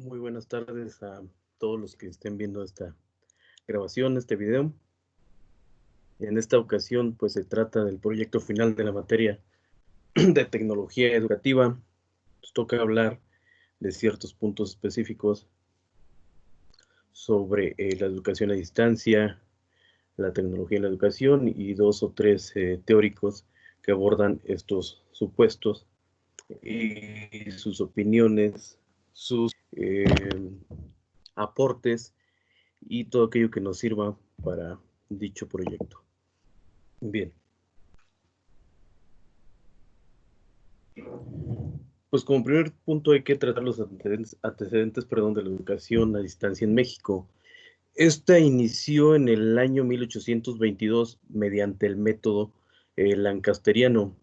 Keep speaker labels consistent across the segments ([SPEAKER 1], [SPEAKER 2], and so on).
[SPEAKER 1] Muy buenas tardes a todos los que estén viendo esta grabación, este video. En esta ocasión, pues se trata del proyecto final de la materia de tecnología educativa. Nos toca hablar de ciertos puntos específicos sobre la educación a distancia, la tecnología en la educación y dos o tres teóricos que abordan estos supuestos y sus opiniones, sus aportes y todo aquello que nos sirva para dicho proyecto. Bien. Pues como primer punto hay que tratar los antecedentes de la educación a distancia en México. Esta inició en el año 1822 mediante el método lancasteriano,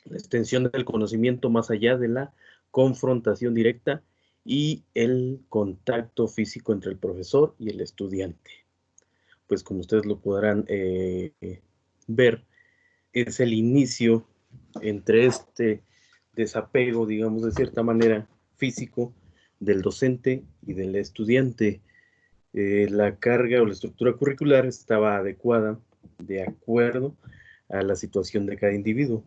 [SPEAKER 1] la extensión del conocimiento más allá de la confrontación directa y el contacto físico entre el profesor y el estudiante. Pues como ustedes lo podrán ver, es el inicio entre este desapego, digamos, de cierta manera, físico del docente y del estudiante. La carga o la estructura curricular estaba adecuada de acuerdo a la situación de cada individuo,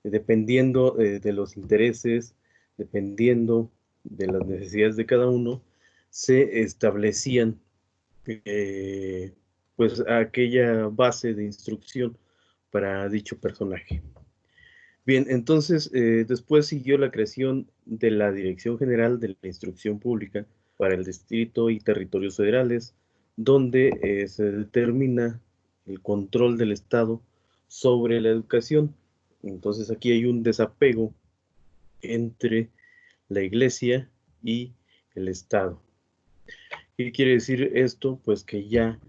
[SPEAKER 1] dependiendo de los intereses, dependiendo de las necesidades de cada uno, se establecían pues aquella base de instrucción para dicho personaje. Bien, entonces después siguió la creación de la Dirección General de la Instrucción Pública para el Distrito y Territorios Federales, donde se determina el control del Estado sobre la educación. Entonces aquí hay un desapego entre la Iglesia y el Estado. ¿Qué quiere decir esto? Pues que ya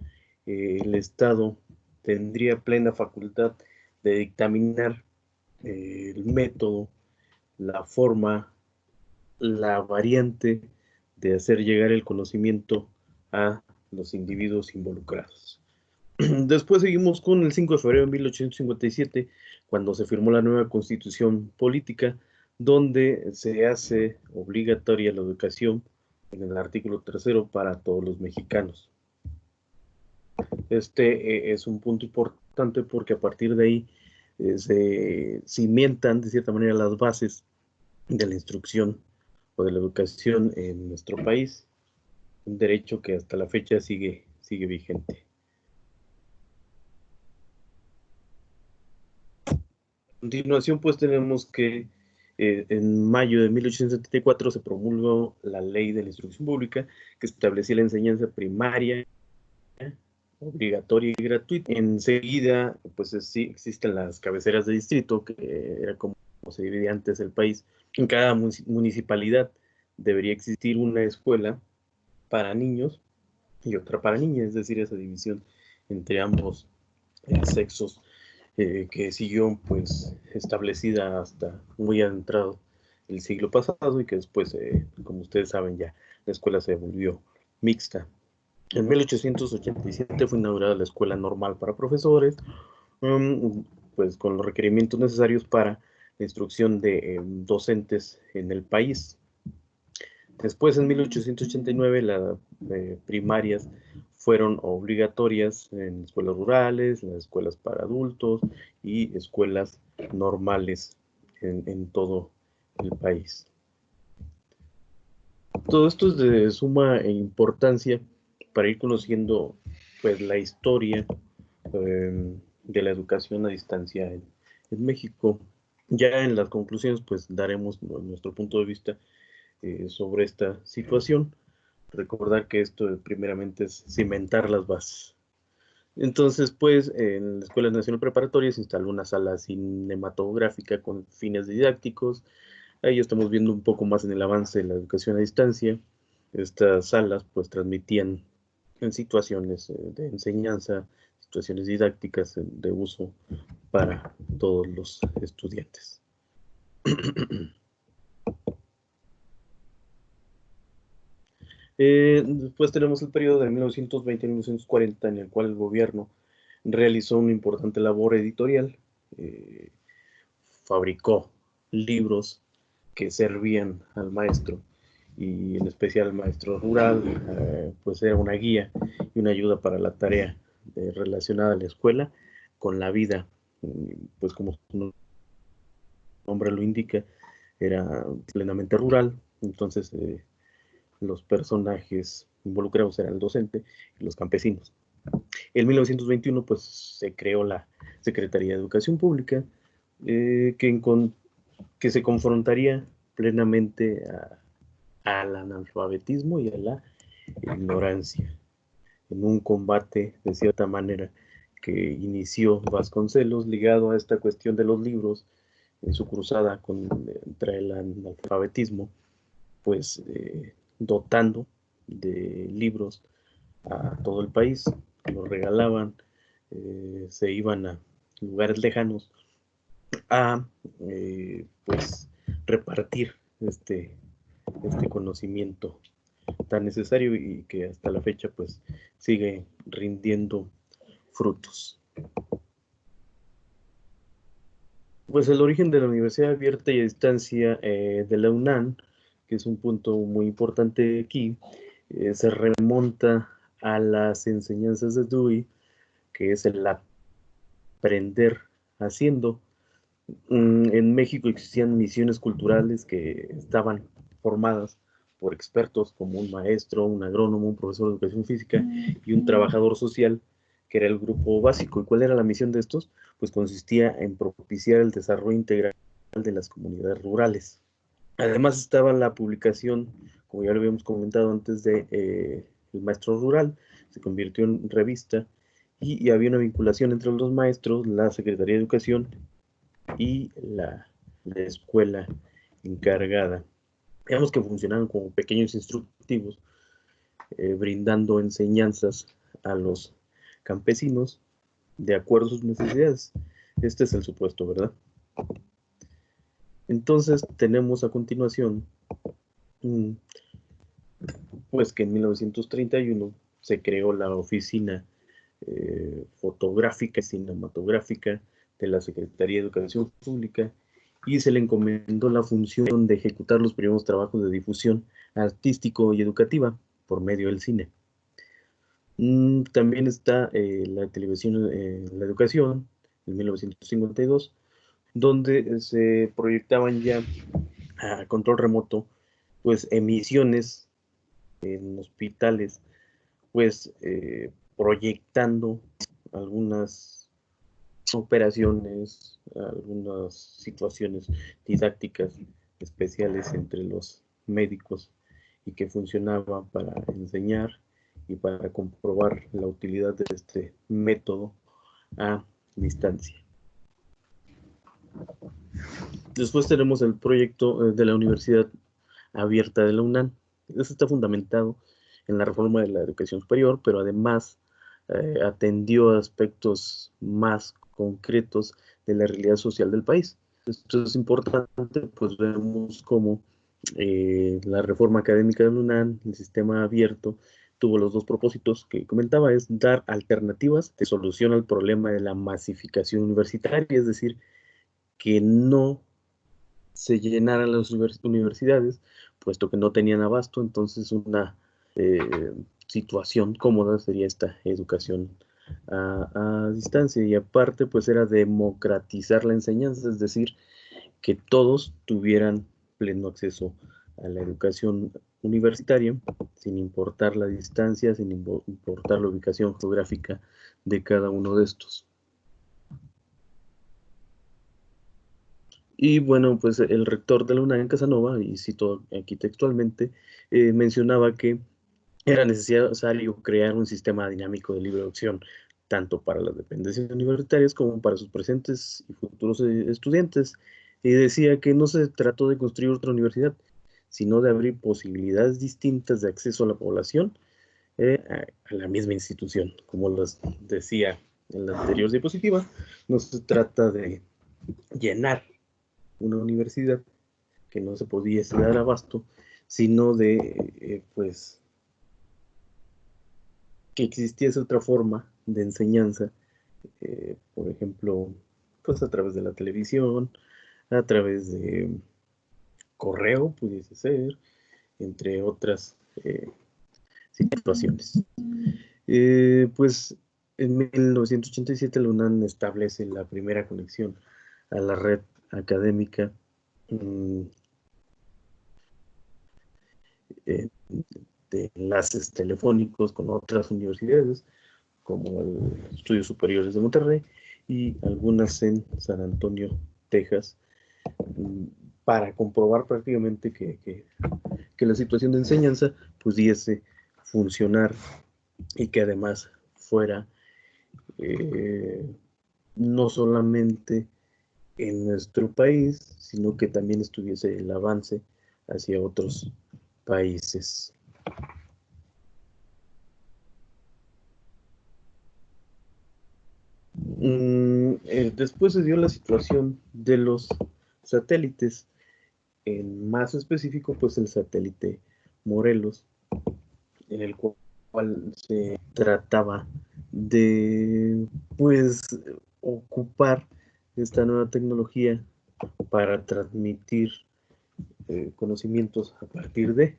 [SPEAKER 1] el Estado tendría plena facultad de dictaminar el método, la forma, la variante de hacer llegar el conocimiento a los individuos involucrados. Después seguimos con el 5 de febrero de 1857, cuando se firmó la nueva constitución política, donde se hace obligatoria la educación en el artículo 3 para todos los mexicanos. Este es un punto importante porque a partir de ahí se cimentan de cierta manera las bases de la instrucción o de la educación en nuestro país, un derecho que hasta la fecha sigue vigente. A continuación, pues tenemos que en mayo de 1874 se promulgó la Ley de la Instrucción Pública que establecía la enseñanza primaria obligatoria y gratuita. Enseguida, pues sí existen las cabeceras de distrito, que era como se dividía antes el país. En cada municipalidad debería existir una escuela para niños y otra para niñas, es decir, esa división entre ambos sexos que siguió pues establecida hasta muy adentrado el siglo pasado y que después, como ustedes saben, ya la escuela se volvió mixta. En 1887 fue inaugurada la Escuela Normal para Profesores, pues con los requerimientos necesarios para la instrucción de docentes en el país. Después, en 1889, las primarias fueron obligatorias en escuelas rurales, en las escuelas para adultos y escuelas normales en todo el país. Todo esto es de suma importancia para ir conociendo pues la historia de la educación a distancia en México. Ya en las conclusiones pues daremos nuestro punto de vista sobre esta situación. Recordar que esto primeramente es cimentar las bases. Entonces, pues, en la Escuela Nacional Preparatoria se instaló una sala cinematográfica con fines didácticos. Ahí estamos viendo un poco más en el avance de la educación a distancia. Estas salas, pues, transmitían en situaciones de enseñanza, situaciones didácticas de uso para todos los estudiantes. Después tenemos el periodo de 1920 a 1940, en el cual el gobierno realizó una importante labor editorial, eh, fabricó libros que servían al maestro y en especial el maestro rural, pues era una guía y una ayuda para la tarea relacionada a la escuela con la vida, pues como su nombre lo indica, era plenamente rural, entonces los personajes involucrados eran el docente y los campesinos. En 1921 pues se creó la Secretaría de Educación Pública, que se confrontaría plenamente al analfabetismo y a la ignorancia, en un combate de cierta manera que inició Vasconcelos ligado a esta cuestión de los libros en su cruzada contra el analfabetismo, pues dotando de libros a todo el país, los regalaban, se iban a lugares lejanos a pues repartir este conocimiento tan necesario y que hasta la fecha pues sigue rindiendo frutos. Pues el origen de la Universidad Abierta y a Distancia de la UNAM, que es un punto muy importante aquí, se remonta a las enseñanzas de Dewey, que es el aprender haciendo. En México existían misiones culturales que estaban formadas por expertos como un maestro, un agrónomo, un profesor de educación física y un trabajador social, que era el grupo básico. ¿Y cuál era la misión de estos? Pues consistía en propiciar el desarrollo integral de las comunidades rurales. Además estaba la publicación, como ya lo habíamos comentado antes, de El Maestro Rural, se convirtió en revista y había una vinculación entre los maestros, la Secretaría de Educación y la escuela encargada. Digamos que funcionaban como pequeños instructivos, brindando enseñanzas a los campesinos de acuerdo a sus necesidades. Este es el supuesto, ¿verdad? Entonces tenemos a continuación, pues que en 1931 se creó la oficina fotográfica y cinematográfica de la Secretaría de Educación Pública y se le encomendó la función de ejecutar los primeros trabajos de difusión artístico y educativa por medio del cine. También está la televisión, la educación, en 1952, donde se proyectaban ya a control remoto, pues emisiones en hospitales, pues proyectando algunas operaciones, algunas situaciones didácticas especiales entre los médicos y que funcionaba para enseñar y para comprobar la utilidad de este método a distancia. Después tenemos el proyecto de la Universidad Abierta de la UNAM. Este está fundamentado en la reforma de la educación superior, pero además atendió aspectos más concretos de la realidad social del país. Esto es importante, pues vemos cómo la reforma académica de la UNAM, el sistema abierto, tuvo los dos propósitos que comentaba, es dar alternativas de solución al problema de la masificación universitaria, es decir, que no se llenaran las universidades, puesto que no tenían abasto, entonces una situación cómoda sería esta educación a distancia y aparte pues era democratizar la enseñanza, es decir, que todos tuvieran pleno acceso a la educación universitaria, sin importar la distancia, sin importar la ubicación geográfica de cada uno de estos. Y bueno, pues el rector de la UNAM, Casanova, y cito aquí textualmente, mencionaba que era necesario crear un sistema dinámico de libre opción, tanto para las dependencias universitarias como para sus presentes y futuros estudiantes. Y decía que no se trató de construir otra universidad, sino de abrir posibilidades distintas de acceso a la población a la misma institución. Como les decía en la anterior diapositiva, no se trata de llenar una universidad que no se podía dar abasto, sino de, pues, que existiese otra forma de enseñanza, por ejemplo, pues a través de la televisión, a través de correo, pudiese ser, entre otras situaciones. Pues en 1987 la UNAM establece la primera conexión a la red académica de enlaces telefónicos con otras universidades, como el Estudios Superiores de Monterrey y algunas en San Antonio, Texas, para comprobar prácticamente que la situación de enseñanza pudiese funcionar y que además fuera no solamente en nuestro país, sino que también estuviese el avance hacia otros países. Después se dio la situación de los satélites, en más específico, pues el satélite Morelos, en el cual se trataba de, pues, ocupar esta nueva tecnología para transmitir conocimientos a partir de,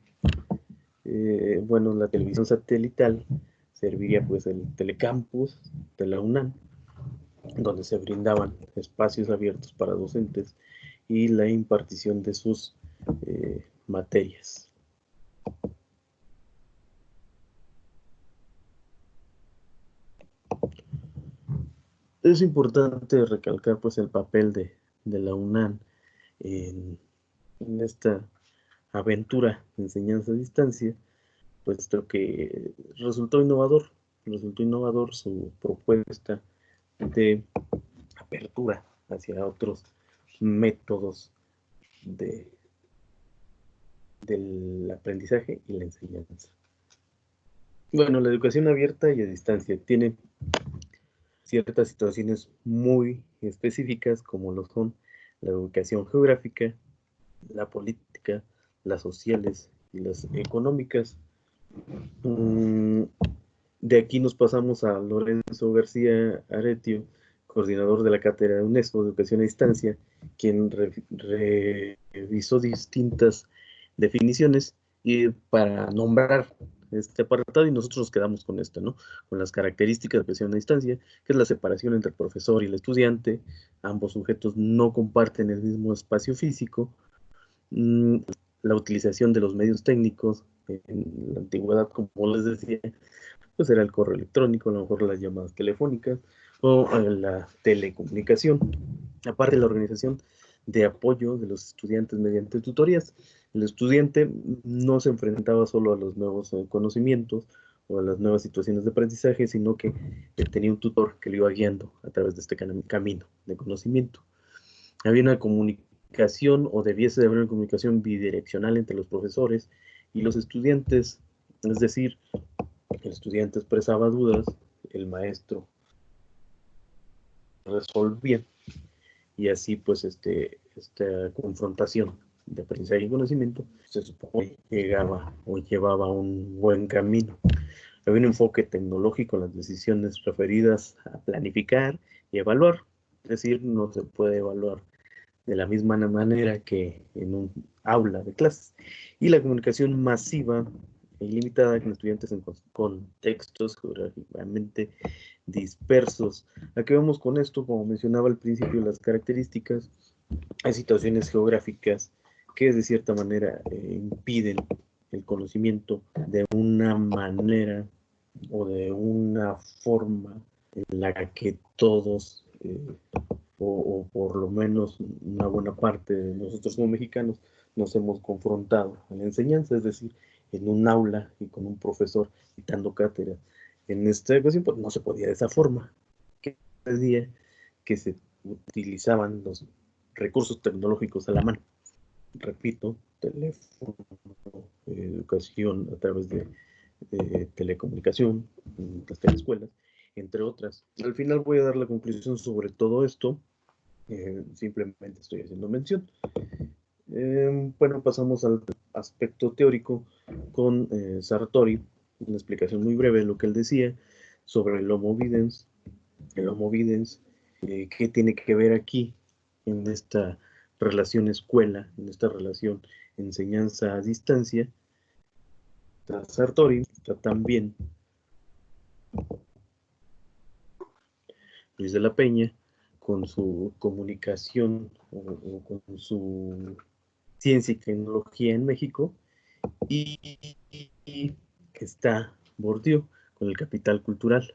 [SPEAKER 1] bueno, la televisión satelital serviría pues el telecampus de la UNAM, donde se brindaban espacios abiertos para docentes y la impartición de sus materias. Es importante recalcar pues el papel de la UNAM en esta aventura de enseñanza a distancia, puesto que resultó innovador su propuesta de apertura hacia otros métodos del aprendizaje y la enseñanza. Bueno, la educación abierta y a distancia tiene ciertas situaciones muy específicas, como lo son la educación geográfica, la política, las sociales y las económicas. De aquí nos pasamos a Lorenzo García Aretio, coordinador de la Cátedra de UNESCO de Educación a Distancia, quien revisó distintas definiciones y para nombrar este apartado, y nosotros nos quedamos con esto, ¿no? Con las características de educación a distancia, que es la separación entre el profesor y el estudiante. Ambos sujetos no comparten el mismo espacio físico. La utilización de los medios técnicos, en la antigüedad, como les decía, pues era el correo electrónico, a lo mejor las llamadas telefónicas o la telecomunicación. Aparte, la organización de apoyo de los estudiantes mediante tutorías. El estudiante no se enfrentaba solo a los nuevos conocimientos o a las nuevas situaciones de aprendizaje, sino que tenía un tutor que le iba guiando a través de este camino de conocimiento. Había una comunicación, o debiese de haber una comunicación bidireccional entre los profesores y los estudiantes, es decir, el estudiante expresaba dudas, el maestro resolvía, y así pues esta confrontación de aprendizaje y conocimiento se supone llegaba o llevaba a un buen camino. Había un enfoque tecnológico en las decisiones referidas a planificar y evaluar, es decir, no se puede evaluar de la misma manera que en un aula de clases. Y la comunicación masiva e ilimitada con estudiantes en contextos geográficamente dispersos. ¿A qué vamos con esto? Como mencionaba al principio, las características, hay situaciones geográficas que de cierta manera impiden el conocimiento de una manera o de una forma en la que todos, o por lo menos una buena parte de nosotros como mexicanos, nos hemos confrontado en la enseñanza, es decir, en un aula y con un profesor dando cátedra. En esta ocasión, pues no se podía de esa forma. Que día que se utilizaban los recursos tecnológicos a la mano. Repito, teléfono, educación a través de telecomunicación, las teleescuelas, entre otras. Al final voy a dar la conclusión sobre todo esto. Simplemente estoy haciendo mención. Bueno, pasamos al aspecto teórico con Sartori, una explicación muy breve de lo que él decía sobre el Homo Videns. El Homo Videns, ¿qué tiene que ver aquí en esta relación escuela, en esta relación enseñanza a distancia? está Sartori, está también Luis de la Peña, con su comunicación o con su ciencia y tecnología en México, y está Bourdieu con el capital cultural.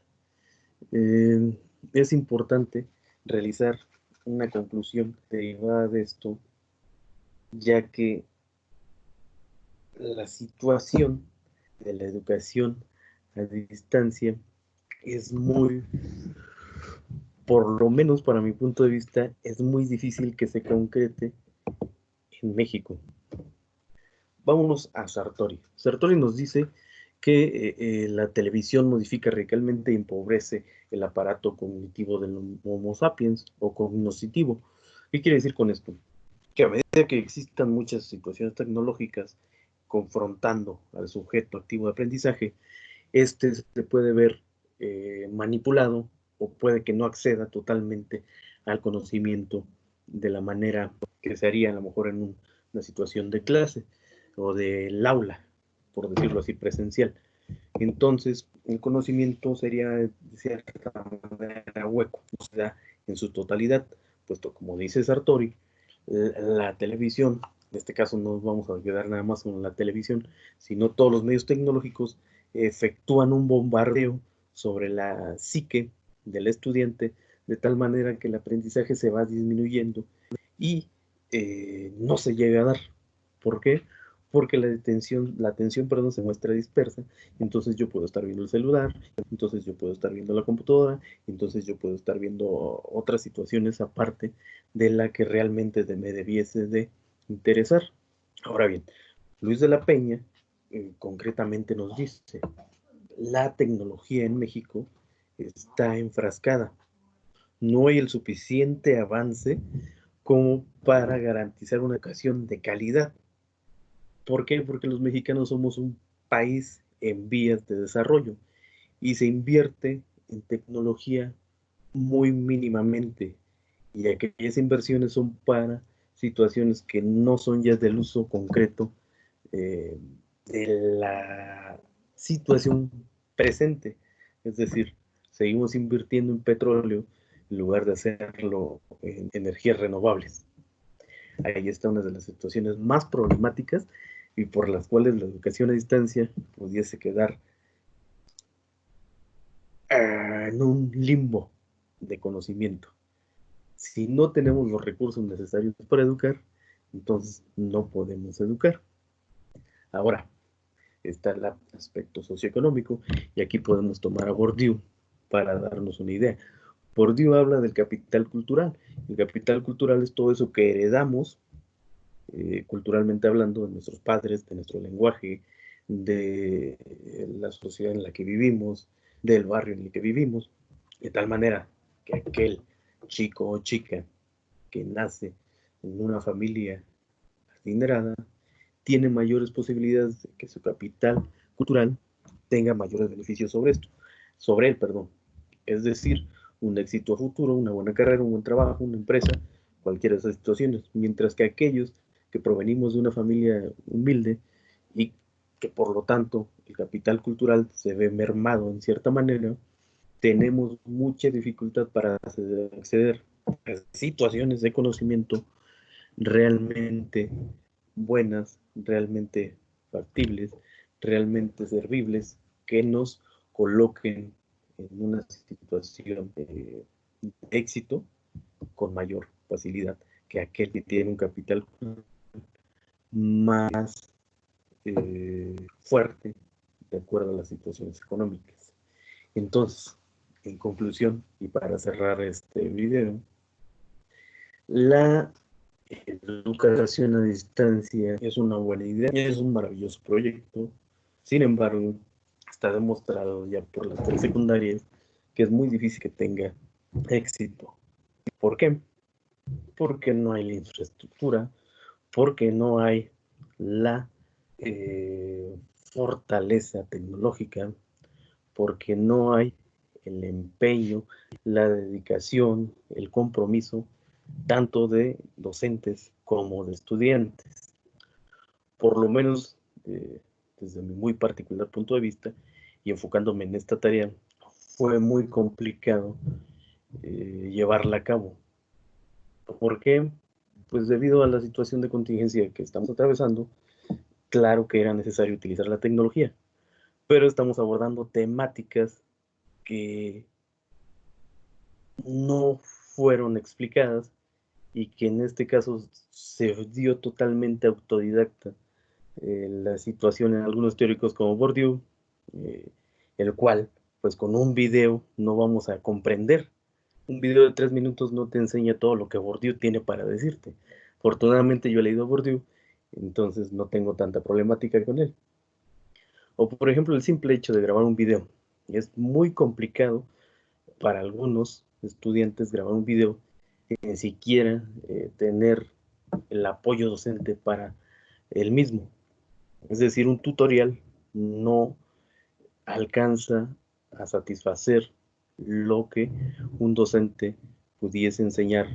[SPEAKER 1] Es importante realizar una conclusión derivada de esto, ya que la situación de la educación a distancia es muy, por lo menos para mi punto de vista, es muy difícil que se concrete en México. Vámonos a Sartori. Sartori nos dice que la televisión modifica radicalmente y empobrece el aparato cognitivo del Homo sapiens o cognoscitivo. ¿Qué quiere decir con esto? Que a medida que existan muchas situaciones tecnológicas confrontando al sujeto activo de aprendizaje, este se puede ver manipulado o puede que no acceda totalmente al conocimiento de la manera que se haría a lo mejor en una situación de clase o del aula, por decirlo así, presencial. Entonces, el conocimiento sería de cierta manera hueco, o sea, en su totalidad, puesto como dice Sartori, la televisión, en este caso no nos vamos a quedar nada más con la televisión, sino todos los medios tecnológicos efectúan un bombardeo sobre la psique del estudiante, de tal manera que el aprendizaje se va disminuyendo y no se llega a dar. ¿Por qué? Porque la atención, perdón, se muestra dispersa, entonces yo puedo estar viendo el celular, entonces yo puedo estar viendo la computadora, entonces yo puedo estar viendo otras situaciones aparte de la que realmente me debiese de interesar. Ahora bien, Luis de la Peña concretamente nos dice, la tecnología en México está enfrascada, no hay el suficiente avance como para garantizar una educación de calidad. ¿Por qué? Porque los mexicanos somos un país en vías de desarrollo y se invierte en tecnología muy mínimamente y aquellas inversiones son para situaciones que no son ya del uso concreto eh, de la situación presente. Es decir, seguimos invirtiendo en petróleo en lugar de hacerlo en energías renovables. Ahí está una de las situaciones más problemáticas y por las cuales la educación a distancia pudiese quedar en un limbo de conocimiento. Si no tenemos los recursos necesarios para educar, entonces no podemos educar. Ahora, está el aspecto socioeconómico y aquí podemos tomar a Bourdieu para darnos una idea. Bourdieu habla del capital cultural. El capital cultural es todo eso que heredamos culturalmente hablando, de nuestros padres, de nuestro lenguaje, de la sociedad en la que vivimos, del barrio en el que vivimos, de tal manera que aquel chico o chica que nace en una familia adinerada tiene mayores posibilidades de que su capital cultural tenga mayores beneficios sobre él, perdón. Es decir, un éxito a futuro, una buena carrera, un buen trabajo, una empresa, cualquiera de esas situaciones, mientras que aquellos que provenimos de una familia humilde y que por lo tanto el capital cultural se ve mermado en cierta manera, tenemos mucha dificultad para acceder a situaciones de conocimiento realmente buenas, realmente factibles, realmente servibles, que nos coloquen en una situación de éxito con mayor facilidad que aquel que tiene un capital más fuerte de acuerdo a las situaciones económicas. Entonces, en conclusión, y para cerrar este video, la educación a distancia es una buena idea, es un maravilloso proyecto. Sin embargo, está demostrado ya por las telesecundarias que es muy difícil que tenga éxito. ¿Por qué? Porque no hay la infraestructura, porque no hay la fortaleza tecnológica, porque no hay el empeño, la dedicación, el compromiso, tanto de docentes como de estudiantes. Por lo menos desde mi muy particular punto de vista, y enfocándome en esta tarea, fue muy complicado llevarla a cabo. ¿Por qué? Pues debido a la situación de contingencia que estamos atravesando, claro que era necesario utilizar la tecnología, pero estamos abordando temáticas que no fueron explicadas y que en este caso se dio totalmente autodidacta la situación en algunos teóricos como Bourdieu, eh, el cual, pues con un video no vamos a comprender. Un video de 3 minutos no te enseña todo lo que Bourdieu tiene para decirte. Afortunadamente yo he leído Bourdieu, entonces no tengo tanta problemática con él. O por ejemplo el simple hecho de grabar un video. Es muy complicado para algunos estudiantes grabar un video y ni siquiera tener el apoyo docente para el mismo. Es decir, un tutorial no alcanza a satisfacer lo que un docente pudiese enseñar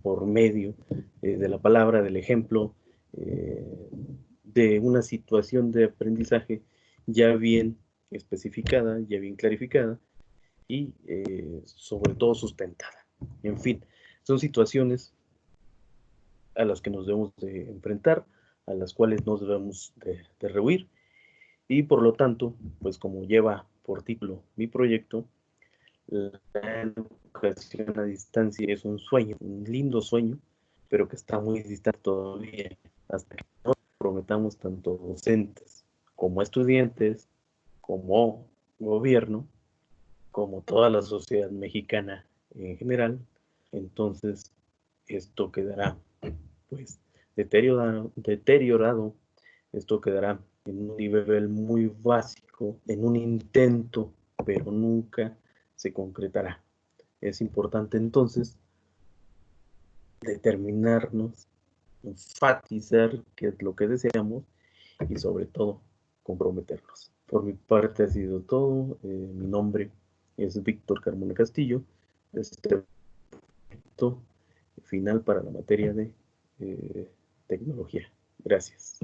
[SPEAKER 1] por medio de la palabra, del ejemplo, de una situación de aprendizaje ya bien especificada, ya bien clarificada y sobre todo sustentada. En fin, son situaciones a las que nos debemos de enfrentar, a las cuales nos debemos de rehuir y por lo tanto, pues como lleva por título mi proyecto, la educación a distancia es un sueño, un lindo sueño, pero que está muy distante todavía, hasta que nos prometamos tanto docentes como estudiantes, como gobierno, como toda la sociedad mexicana en general. Entonces, esto quedará pues deteriorado, esto quedará en un nivel muy básico, en un intento, pero nunca se concretará. Es importante entonces determinarnos, enfatizar qué es lo que deseamos y sobre todo comprometernos. Por mi parte ha sido todo. Mi nombre es Víctor Carmona Castillo. Este proyecto final para la materia de tecnología. Gracias.